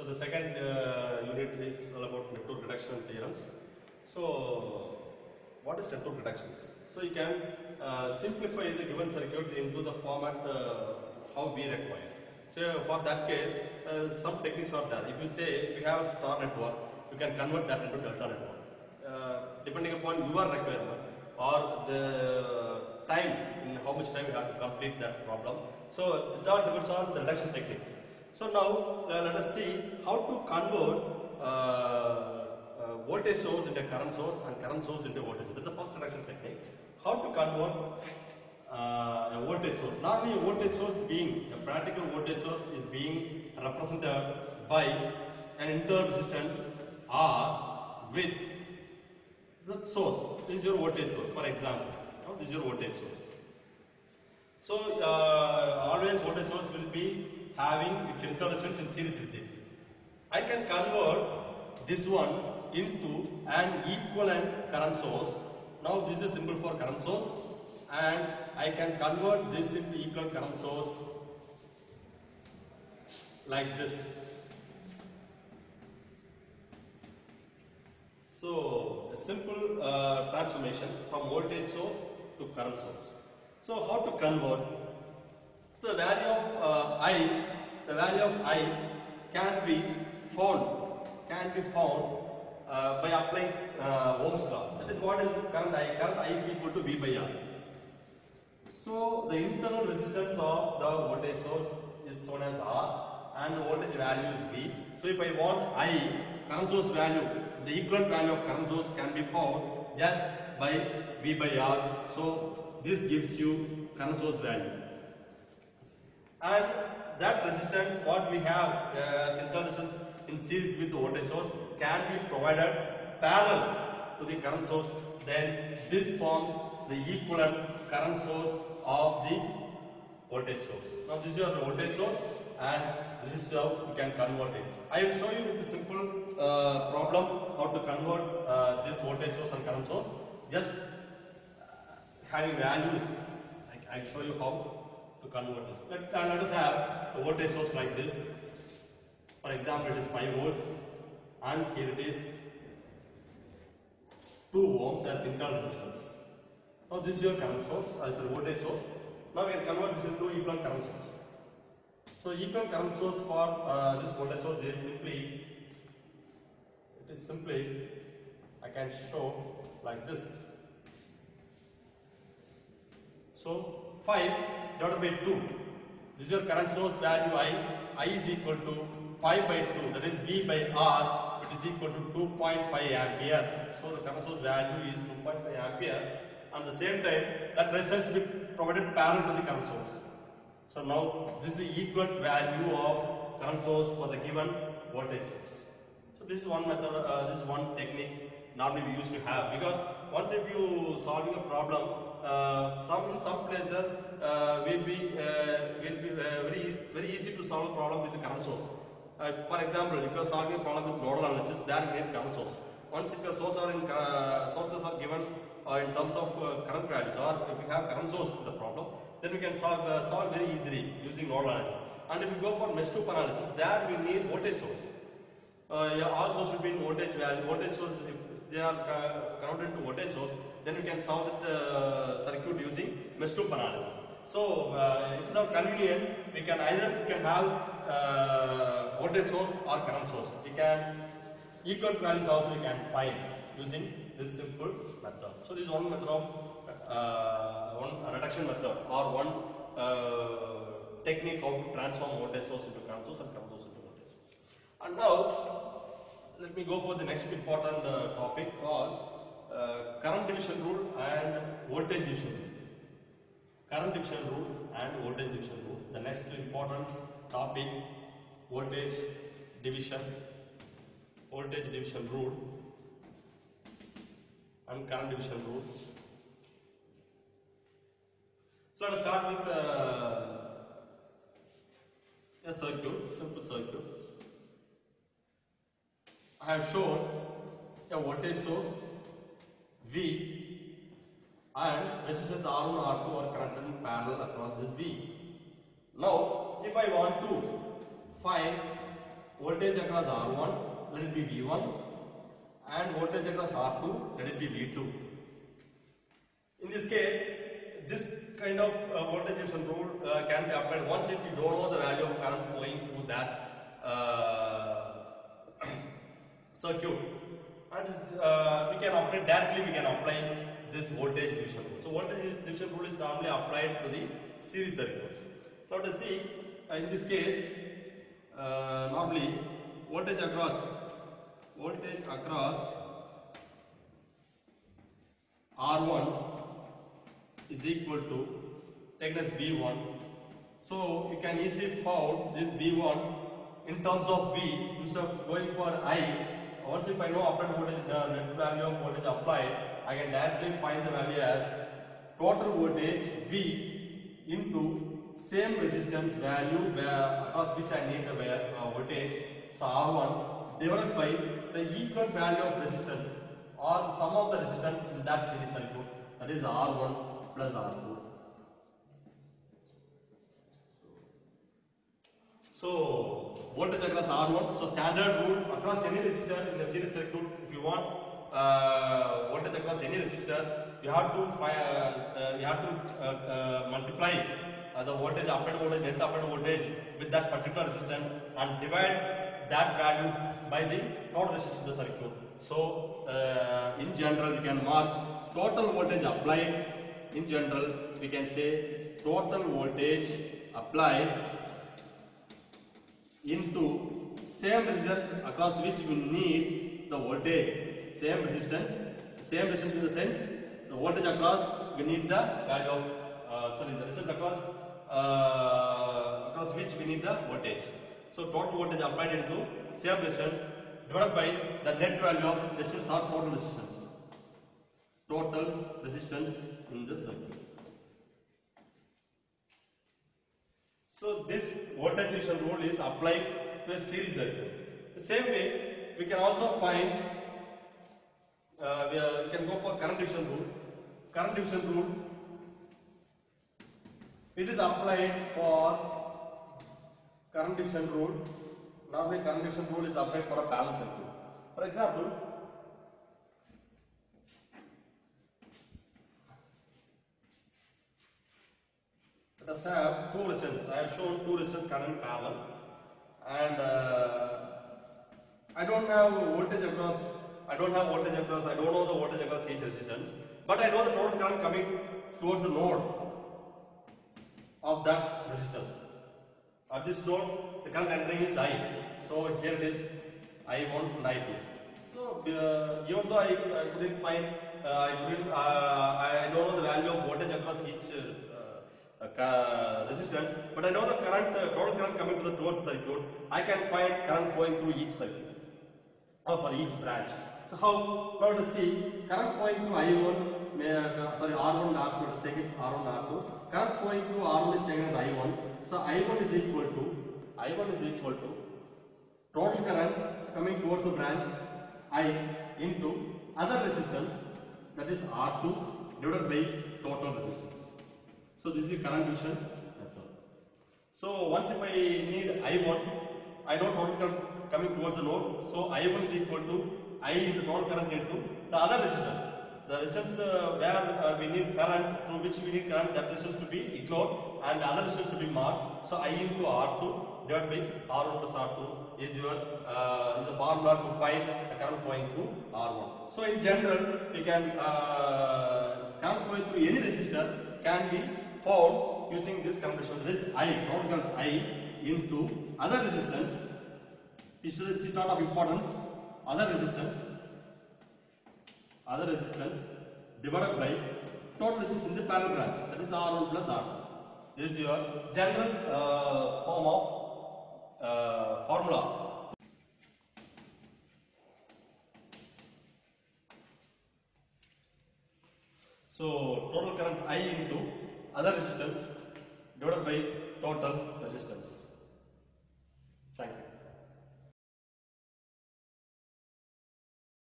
the second unit is all about network reduction theorems. So, what is network reductions? So, you can simplify the given circuit into the format how we require. So, for that case, some techniques are there. If you say, if you have a star network, you can convert that into delta network. Depending upon your requirement or the time, in how much time you have to complete that problem. So, it all depends on the reduction techniques. So, now let us see how to convert voltage source into current source and current source into voltage source. That is the first reduction technique. How to convert a voltage source. Normally, a voltage source being, a practical voltage source is being represented by an internal resistance R with the source. This is your voltage source, for example. This is your voltage source. So, always voltage source will be having its internal resistance in series with it. I can convert this one into an equivalent current source. Now, this is a symbol for current source, and I can convert this into equivalent current source like this. So, a simple transformation from voltage source to current source. So, how to convert? So, the value of I can be found by applying Ohm's law. That is what is current I. Current I is equal to V by R. So, the internal resistance of the voltage source is shown as R and the voltage value is V. So, if I want I, current source value, the equivalent value of current source can be found just by V by R. So, this gives you current source value. And that resistance, what we have as internal resistance in series with the voltage source, can be provided parallel to the current source. Then this forms the equivalent current source of the voltage source. Now this is your voltage source, and this is how you can convert it. I will show you with a simple problem how to convert this voltage source and current source. Just having values, I will show you how to convert this. Let us have a voltage source like this. For example, it is 5 volts, and here it is 2 ohms as internal resistance. Now this is your current source, as a voltage source. Now we can convert this into equivalent current source. So equivalent current source for this voltage source is simply, I can show like this. So 5 divided by 2. This is your current source value I. I is equal to 5 by 2, that is V by R, it is equal to 2.5 ampere. So the current source value is 2.5 ampere. And at the same time, that resistance will be provided parallel to the current source. So now this is the equivalent value of current source for the given voltage source. So this is one method, this is one technique normally we used to have, because once if you solving a problem, in some places will be very easy to solve a problem with the current source. For example, if you are solving a problem with nodal analysis, there you need current source. Once if your sources are given in terms of current values, or if you have current source in the problem, then we can solve very easily using nodal analysis. And if you go for mesh loop analysis, there we need voltage source. Also should be in voltage value. Voltage source, if they are converted into voltage source, then you can solve that circuit using mesh loop analysis. So it's not convenient. We can either have voltage source or current source. We can equivalent values also we can find using this simple method. So this is one method of one reduction method, or one technique how to transform voltage source into current source and current source into voltage source. And now let me go for the next important topic called current division rule and voltage division rule. Current division rule and voltage division rule. The next important topic, voltage division rule and current division rule. So let us start with a circuit, simple circuit. I have shown a voltage source V and resistance R1 R2 are connected in parallel across this V. Now, if I want to find voltage across R1, let it be V1, and voltage across R2, let it be V2. In this case, this kind of voltage division rule can be applied once if you don't know the value of current flowing through that circuit. And we can apply directly. We can apply this voltage division rule. So voltage division rule is normally applied to the series circuits. Now let us see in this case. Normally voltage across R1 is equal to taken as V1. So you can easily found this V1 in terms of V instead of going for I. Once if I know applied voltage, net value of voltage applied, I can directly find the value as total voltage V into same resistance value across which I need the voltage. So R1 divided by the equivalent value of resistance or sum of the resistance in that series circuit, that is R1 plus R2. So voltage across R1. So standard rule across any resistor in a series circuit. If you want voltage across any resistor, you have to multiply the voltage, applied voltage, net applied voltage with that particular resistance and divide that value by the total resistance of the circuit. So in general, we can mark total voltage applied. In general, we can say total voltage applied into same resistance across which we need the voltage. Same resistance in the sense the voltage across we need the value of the resistance across which we need the voltage. So total voltage applied into same resistance divided by the net value of resistance or total resistance. Total resistance in the circuit. So this voltage division rule is applied to a series circuit. The same way, we can also find, we can go for current division rule. Current division rule, it is applied for current division rule. Normally current division rule is applied for a parallel circuit. For example, let us have two resistors. I have shown two resistors current parallel, and I don't have voltage across. I don't know the voltage across each resistance, but I know the total current coming towards the node of that resistance. At this node, the current entering is I. So here it is I1 and I2. So even though I couldn't find, I don't know the value of voltage across each resistance, but I know the current, total current coming to the towards circuit. I can find current flowing through each circuit. Each branch. So how? Now let us see current flowing through I1. R1 and R2. Let us take it R1 and R2. Current flowing through R1 is taken as I1. So I1 is equal to total current coming towards the branch I into other resistance, that is R2 divided by total resistance. So this is the current division method. So once if I need I1, I know total current coming towards the node. So I1 is equal to I into total current into the other resistance. The resistance where we need current, through which we need current, that resistance to be ignored and the other resistance to be marked. So I into R2 divided by R1 plus R2 is your is the formula to find the current flowing through R1. So in general, we can current flowing through any resistor can be found using this conversion. This is I, total current I into other resistance. This is not of importance. Other resistance divided by total resistance in the parallel branch, that is R1 plus R2. This is your general form of formula. So total current I into other resistance divided by total resistance.